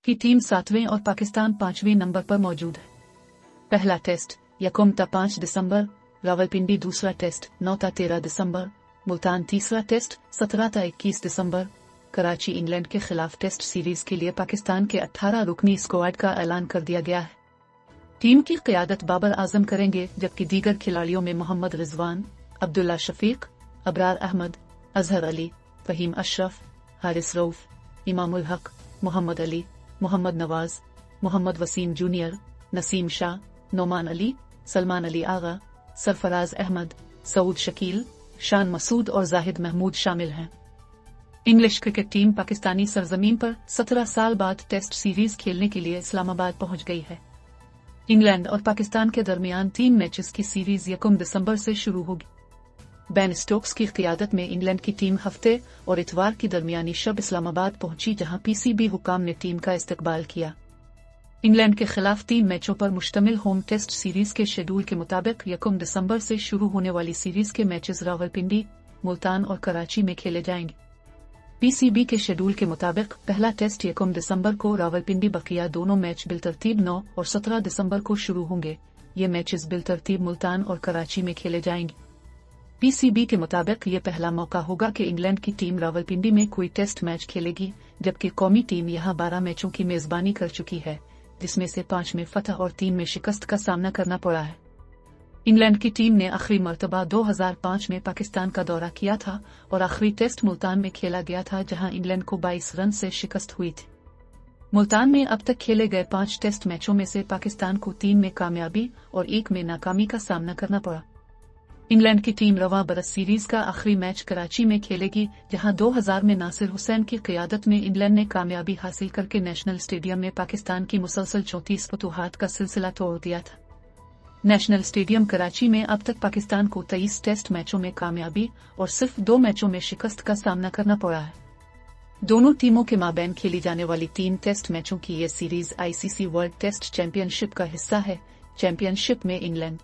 की टीम 7वें और पाकिस्तान 5वें नंबर पर मौजूद है। पहला टेस्ट यकम ता 5 दिसंबर रावलपिंडी, दूसरा टेस्ट 9 ता 13 दिसंबर मुल्तान, तीसरा टेस्ट 17 ता 21 दिसंबर कराची। इंग्लैंड के खिलाफ टेस्ट सीरीज के लिए पाकिस्तान के 18 रुकनी स्क्वाड का ऐलान कर दिया गया है। टीम की क़यादत बाबर आजम करेंगे, जबकि दीगर खिलाड़ियों में मोहम्मद रिजवान, अब्दुल्ला शफीक, अबरार अहमद, अजहर अली, फहीम अशरफ, हारिस रऊफ, इमामुल हक, मोहम्मद अली, मोहम्मद नवाज, मोहम्मद वसीम जूनियर, नसीम शाह, नोमान अली, सलमान अली आगा, सरफराज अहमद, सऊद शकील, शान मसूद और जाहिद महमूद शामिल हैं। इंग्लिश क्रिकेट टीम पाकिस्तानी सरजमीन पर 17 साल बाद टेस्ट सीरीज खेलने के लिए इस्लामाबाद पहुंच गई है। इंग्लैंड और पाकिस्तान के दरमियान 3 मैचेस की सीरीज यकम दिसंबर से शुरू होगी। बेन स्टोक्स की क़यादत में इंग्लैंड की टीम हफ्ते और इतवार की दरमियानी शब इस्लामाबाद पहुंची, जहां पीसीबी हुकाम ने टीम का इस्तकबाल किया। इंग्लैंड के खिलाफ 3 मैचों पर मुश्तमिल होम टेस्ट सीरीज के शेड्यूल के मुताबिक यकम दिसंबर से शुरू होने वाली सीरीज के मैचेस रावलपिंडी, मुल्तान और कराची में खेले जाएंगे। पीसीबी के शेड्यूल के मुताबिक पहला टेस्ट यकम दिसंबर को रावलपिंडी, बकिया दोनों मैच बिलतरतीब 9 और 17 दिसंबर को शुरू होंगे। ये मैचेस बिलतरतीब मुल्तान और कराची में खेले जाएंगे। पीसीबी के मुताबिक ये पहला मौका होगा कि इंग्लैंड की टीम रावलपिंडी में कोई टेस्ट मैच खेलेगी, जबकि कौमी टीम यहां 12 मैचों की मेजबानी कर चुकी है, जिसमें से 5 में फतह और 3 में शिकस्त का सामना करना पड़ा है। इंग्लैंड की टीम ने आखिरी मर्तबा 2005 में पाकिस्तान का दौरा किया था और आखिरी टेस्ट मुल्तान में खेला गया था, जहां इंग्लैंड को 22 रन से शिकस्त हुई थी। मुल्तान में अब तक खेले गए 5 टेस्ट मैचों में से पाकिस्तान को 3 में कामयाबी और 1 में नाकामी का सामना करना पड़ा। इंग्लैंड की टीम रवां बरस सीरीज का आखिरी मैच कराची में खेलेगी, जहां 2000 में नासिर हुसैन की क़यादत में इंग्लैंड ने कामयाबी हासिल करके नेशनल स्टेडियम में पाकिस्तान की मुसलसल 34 फतूहात का सिलसिला तोड़ दिया था। नेशनल स्टेडियम कराची में अब तक पाकिस्तान को 23 टेस्ट मैचों में कामयाबी और सिर्फ 2 मैचों में शिकस्त का सामना करना पड़ा है। दोनों टीमों के माबैन खेली जाने वाली 3 टेस्ट मैचों की ये series ICC World Test Championship का हिस्सा है। चैंपियनशिप में इंग्लैंड